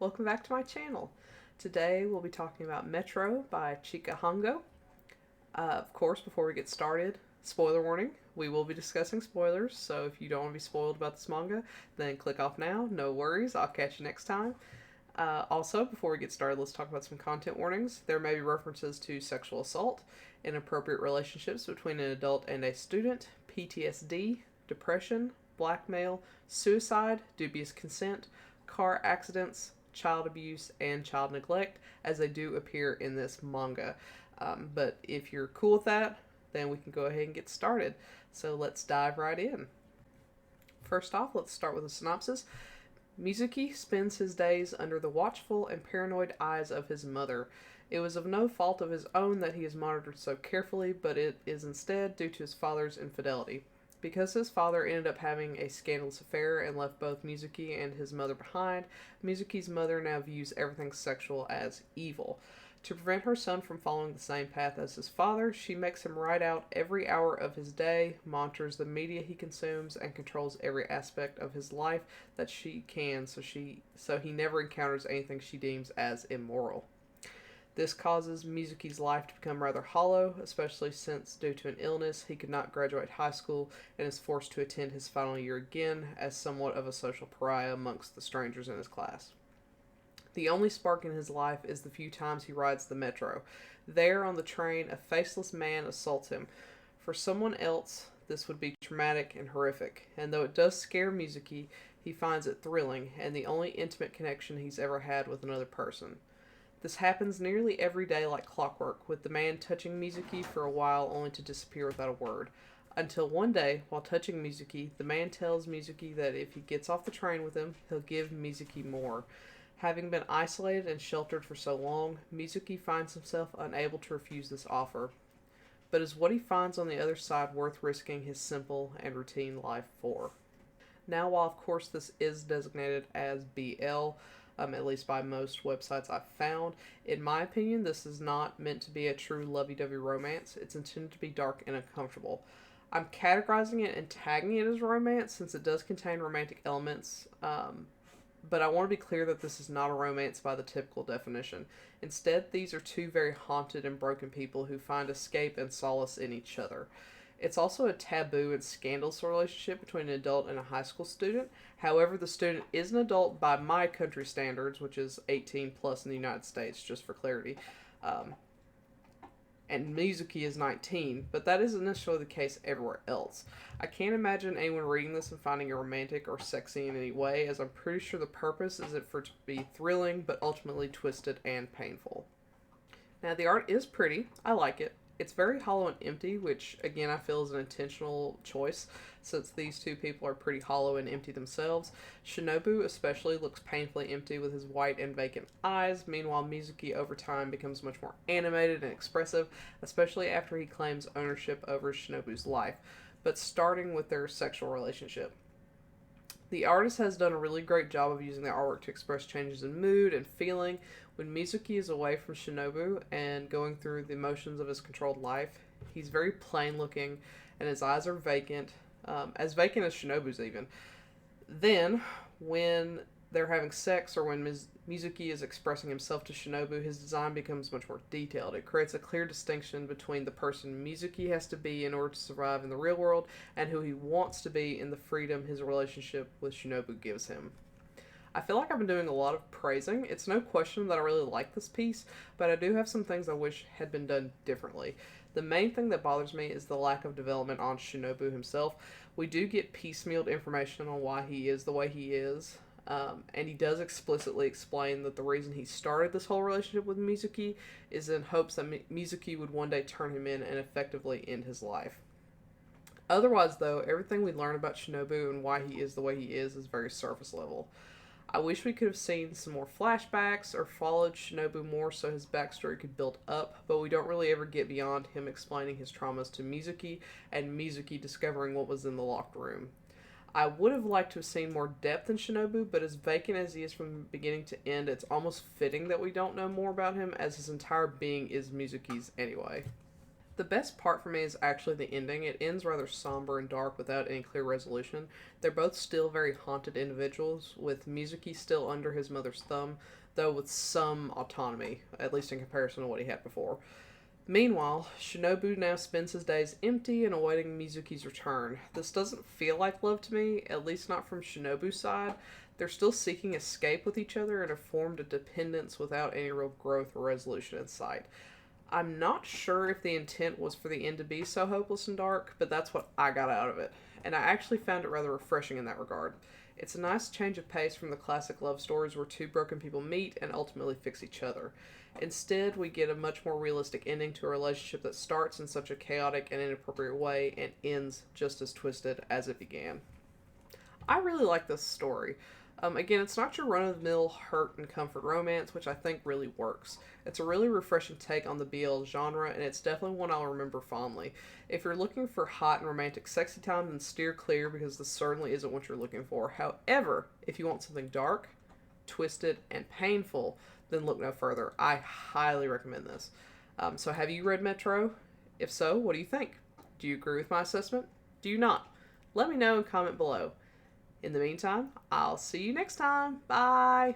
Welcome back to my channel. Today we'll be talking about Metro by Chika Hongo. Of course, before we get started, spoiler warning, we will be discussing spoilers, so if you don't want to be spoiled about this manga, then click off now. No worries, I'll catch you next time. Also, before we get started, let's talk about some content warnings. There may be references to sexual assault, inappropriate relationships between an adult and a student, PTSD, depression, blackmail, suicide, dubious consent, car accidents, child abuse, and child neglect, as they do appear in this manga. But if you're cool with that, then we can go ahead and get started. So let's dive right in. First off, let's start with a synopsis. Mizuki spends his days under the watchful and paranoid eyes of his mother. It was of no fault of his own that he is monitored so carefully, but it is instead due to his father's infidelity. Because his father ended up having a scandalous affair and left both Mizuki and his mother behind, Mizuki's mother now views everything sexual as evil. To prevent her son from following the same path as his father, she makes him write out every hour of his day, monitors the media he consumes, and controls every aspect of his life that she can so he never encounters anything she deems as immoral. This causes Mizuki's life to become rather hollow, especially since, due to an illness, he could not graduate high school and is forced to attend his final year again as somewhat of a social pariah amongst the strangers in his class. The only spark in his life is the few times he rides the metro. There, on the train, a faceless man assaults him. For someone else, this would be traumatic and horrific, and though it does scare Mizuki, he finds it thrilling and the only intimate connection he's ever had with another person. This happens nearly every day like clockwork, with the man touching Mizuki for a while only to disappear without a word. Until one day, while touching Mizuki, the man tells Mizuki that if he gets off the train with him, he'll give Mizuki more. Having been isolated and sheltered for so long, Mizuki finds himself unable to refuse this offer. But is what he finds on the other side worth risking his simple and routine life for? Now, while of course this is designated as BL, at least by most websites I've found, in my opinion, this is not meant to be a true lovey-dovey romance. It's intended to be dark and uncomfortable. I'm categorizing it and tagging it as romance since it does contain romantic elements, but I want to be clear that this is not a romance by the typical definition. Instead, these are two very haunted and broken people who find escape and solace in each other. It's also a taboo and scandalous relationship between an adult and a high school student. However, the student is an adult by my country standards, which is 18 plus in the United States, just for clarity. And Mizuki is 19, but that isn't necessarily the case everywhere else. I can't imagine anyone reading this and finding it romantic or sexy in any way, as I'm pretty sure the purpose is for it to be thrilling, but ultimately twisted and painful. Now, the art is pretty. I like it. It's very hollow and empty, which, again, I feel is an intentional choice, since these two people are pretty hollow and empty themselves. Shinobu especially looks painfully empty with his white and vacant eyes. Meanwhile, Mizuki over time becomes much more animated and expressive, especially after he claims ownership over Shinobu's life, but starting with their sexual relationship. The artist has done a really great job of using the artwork to express changes in mood and feeling. When Mizuki is away from Shinobu and going through the emotions of his controlled life, he's very plain looking and his eyes are vacant, as vacant as Shinobu's even. Then, when they're having sex or when Mizuki is expressing himself to Shinobu, his design becomes much more detailed. It creates a clear distinction between the person Mizuki has to be in order to survive in the real world and who he wants to be in the freedom his relationship with Shinobu gives him. I feel like I've been doing a lot of praising. It's no question that I really like this piece, but I do have some things I wish had been done differently. The main thing that bothers me is the lack of development on Shinobu himself. We do get piecemealed information on why he is the way he is, and he does explicitly explain that the reason he started this whole relationship with Mizuki is in hopes that Mizuki would one day turn him in and effectively end his life. Otherwise, though, everything we learn about Shinobu and why he is the way he is very surface level. I wish we could have seen some more flashbacks or followed Shinobu more so his backstory could build up, but we don't really ever get beyond him explaining his traumas to Mizuki and Mizuki discovering what was in the locked room. I would have liked to have seen more depth in Shinobu, but as vacant as he is from beginning to end, it's almost fitting that we don't know more about him as his entire being is Mizuki's anyway. The best part for me is actually the ending. It ends rather somber and dark without any clear resolution. They're both still very haunted individuals, with Mizuki still under his mother's thumb, though with some autonomy, at least in comparison to what he had before. Meanwhile, Shinobu now spends his days empty and awaiting Mizuki's return. This doesn't feel like love to me, at least not from Shinobu's side. They're still seeking escape with each other and have formed a dependence without any real growth or resolution in sight. I'm not sure if the intent was for the end to be so hopeless and dark, but that's what I got out of it. And I actually found it rather refreshing in that regard. It's a nice change of pace from the classic love stories where two broken people meet and ultimately fix each other. Instead, we get a much more realistic ending to a relationship that starts in such a chaotic and inappropriate way and ends just as twisted as it began. I really like this story. Again, it's not your run-of-the-mill hurt and comfort romance, which I think really works. It's a really refreshing take on the BL genre, and it's definitely one I'll remember fondly. If you're looking for hot and romantic sexy time, then steer clear because this certainly isn't what you're looking for. However, if you want something dark, twisted, and painful, then look no further. I highly recommend this. So have you read Metro? If so, what do you think? Do you agree with my assessment? Do you not? Let me know and comment below. In the meantime, I'll see you next time. Bye!